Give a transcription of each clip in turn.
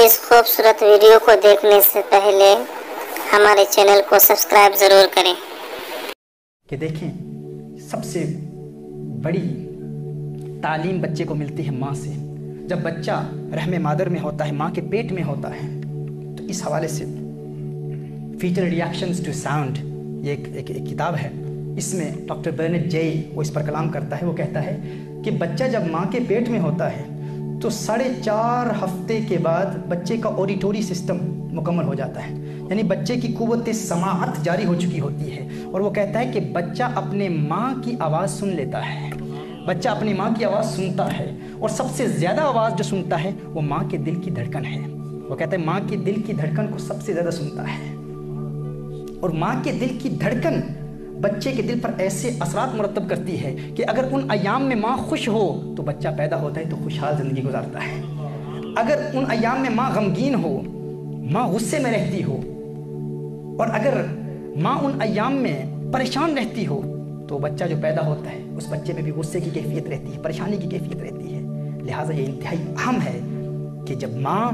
इस खूबसूरत वीडियो को देखने से पहले हमारे चैनल को सब्सक्राइब ज़रूर करें। कि देखें, सबसे बड़ी तालीम बच्चे को मिलती है माँ से। जब बच्चा रहम मादर में होता है, माँ के पेट में होता है, तो इस हवाले से फीचर रिएक्शंस टू साउंड, ये एक किताब है। इसमें डॉक्टर बर्नेट जे वो इस पर कलाम करता है। वो कहता है कि बच्चा जब माँ के पेट में होता है तो 4.5 हफ्ते के बाद बच्चे का ऑडिटोरी सिस्टम मुकम्मल हो जाता है, यानी बच्चे की कुव्वत समाअत जारी हो चुकी होती है। और वो कहता है कि बच्चा अपने माँ की आवाज़ सुन लेता है, बच्चा अपनी माँ की आवाज़ सुनता है, और सबसे ज़्यादा आवाज़ जो सुनता है वो माँ के दिल की धड़कन है। वो कहता है माँ के दिल की धड़कन को सबसे ज़्यादा सुनता है, और माँ के दिल की धड़कन बच्चे के दिल पर ऐसे असरात मुरतब करती है कि अगर उन अयाम में माँ खुश हो तो बच्चा पैदा होता है तो खुशहाल ज़िंदगी गुजारता है। अगर उन अयाम में माँ गमगीन हो, माँ गुस्से में रहती हो, और अगर माँ उन अयाम में परेशान रहती हो तो बच्चा जो पैदा होता है उस बच्चे में भी गुस्से की कैफियत रहती है, परेशानी की कैफियत रहती है। लिहाजा ये इंतहाई अहम है कि जब माँ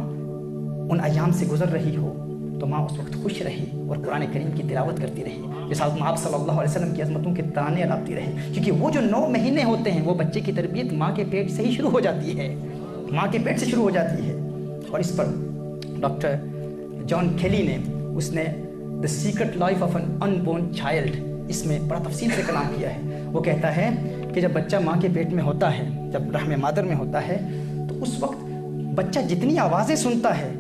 उन अयाम से गुजर रही हो तो माँ उस वक्त खुश रही और कुरान करीम की तिलावत करती रही, जिस हालत में आप सल्लल्लाहु अलैहि वसल्लम की अज़मतों के ताने अलापती रही। क्योंकि वो जो 9 महीने होते हैं वो बच्चे की तरबियत माँ के पेट से ही शुरू हो जाती है, माँ के पेट से शुरू हो जाती है। और इस पर डॉक्टर जॉन केली ने उसने the secret life of an unborn child इसमें बड़ा तफसील से कलाम किया है। वो कहता है कि जब बच्चा माँ के पेट में होता है, जब रहम मादर में होता है, तो उस वक्त बच्चा जितनी आवाज़ें सुनता है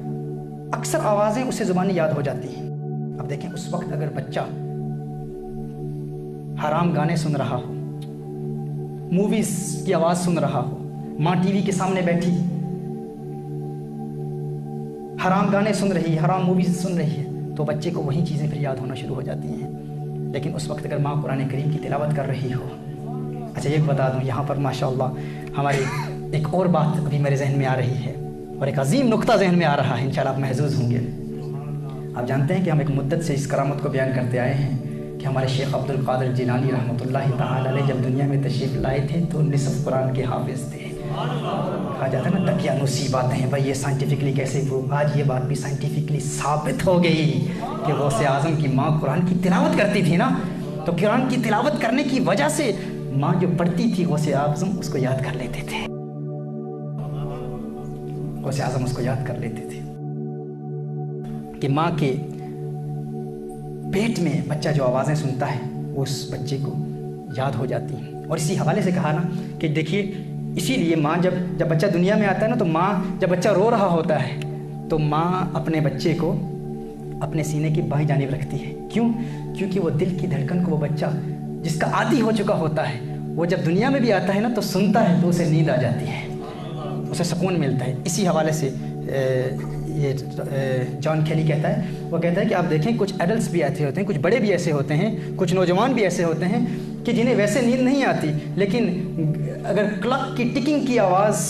अक्सर आवाज़ें उसे ज़ुबानी याद हो जाती हैं। अब देखें, उस वक्त अगर बच्चा हराम गाने सुन रहा हो, मूवीज़ की आवाज़ सुन रहा हो, माँ टीवी के सामने बैठी हराम गाने सुन रही है, हराम मूवीज़ सुन रही है, तो बच्चे को वही चीज़ें फिर याद होना शुरू हो जाती हैं। लेकिन उस वक्त अगर माँ कुरान करीम की तिलावत कर रही हो। अच्छा, ये बता दूँ, यहाँ पर माशाअल्लाह हमारी एक और बात अभी मेरे जहन में आ रही है और एक अजीम नुक्ता जहन में आ रहा है, इंशाअल्लाह आप महजूज़ होंगे। आप जानते हैं कि हम एक मुद्दत से इस करामत को बयान करते आए हैं कि हमारे शेख अब्दुल कादिर जिलानी रहमतुल्लाहि तआला अलैह जब दुनिया में तशरीफ़ लाए थे तो निसफ़ कुरान के हाफिज़ थे। कहा जाता है ना, तकियानुसी बातें हैं भाई, ये साइंटिफिकली कैसे प्रूव। आज ये बात भी साइंटिफिकली साबित हो गई कि गौसे आज़म की माँ कुरान की तिलावत करती थी ना, तो कुरान की तिलावत करने की वजह से माँ जो पढ़ती थी गौसे आज़म उसको याद कर लेते थे, गौसे आज़म उसको याद कर लेते थे कि माँ के पेट में बच्चा जो आवाज़ें सुनता है वो उस बच्चे को याद हो जाती हैं। और इसी हवाले से कहा ना कि देखिए, इसीलिए माँ जब बच्चा दुनिया में आता है ना, तो माँ जब बच्चा रो रहा होता है तो माँ अपने बच्चे को अपने सीने की बाईं जानिब रखती है। क्यों? क्योंकि वो दिल की धड़कन को वो बच्चा जिसका आदी हो चुका होता है, वो जब दुनिया में भी आता है ना तो सुनता है तो उसे नींद आ जाती है, उसे सुकून मिलता है। इसी हवाले से ये जॉन केली कहता है, वो कहता है कि आप देखें, कुछ एडल्ट्स भी ऐसे होते हैं, कुछ बड़े भी ऐसे होते हैं, कुछ नौजवान भी ऐसे होते हैं कि जिन्हें वैसे नींद नहीं आती, लेकिन अगर क्लॉक की टिकिंग की आवाज़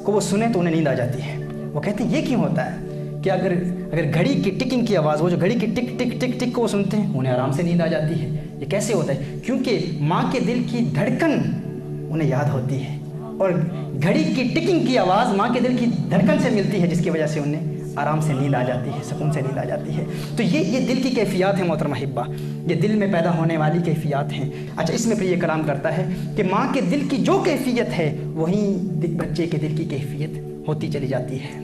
को वो सुने तो उन्हें नींद आ जाती है। वो कहते हैं ये क्यों होता है कि अगर घड़ी की टिकिंग की आवाज़, वो जो घड़ी की टिक टिक टिक टिक को वो सुनते हैं, उन्हें आराम से नींद आ जाती है। ये कैसे होता है? क्योंकि माँ के दिल की धड़कन उन्हें याद होती है, और घड़ी की टिकिंग की आवाज़ माँ के दिल की धड़कन से मिलती है, जिसकी वजह से उन्हें आराम से नींद आ जाती है, सुकून से नींद आ जाती है। तो ये दिल की कैफियत है मोहतरमा हिब्बा, ये दिल में पैदा होने वाली कैफियत हैं। अच्छा, इसमें फिर ये कलाम करता है कि माँ के दिल की जो कैफियत है वही बच्चे के दिल की कैफियत होती चली जाती है,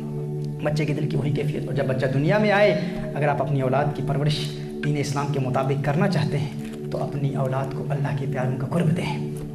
बच्चे के दिल की वही कैफियत। और जब बच्चा दुनिया में आए, अगर आप अपनी औलाद की परवरिश दीन इस्लाम के मुताबिक करना चाहते हैं तो अपनी औलाद को अल्लाह के प्यार, उनका कुर्ब दें।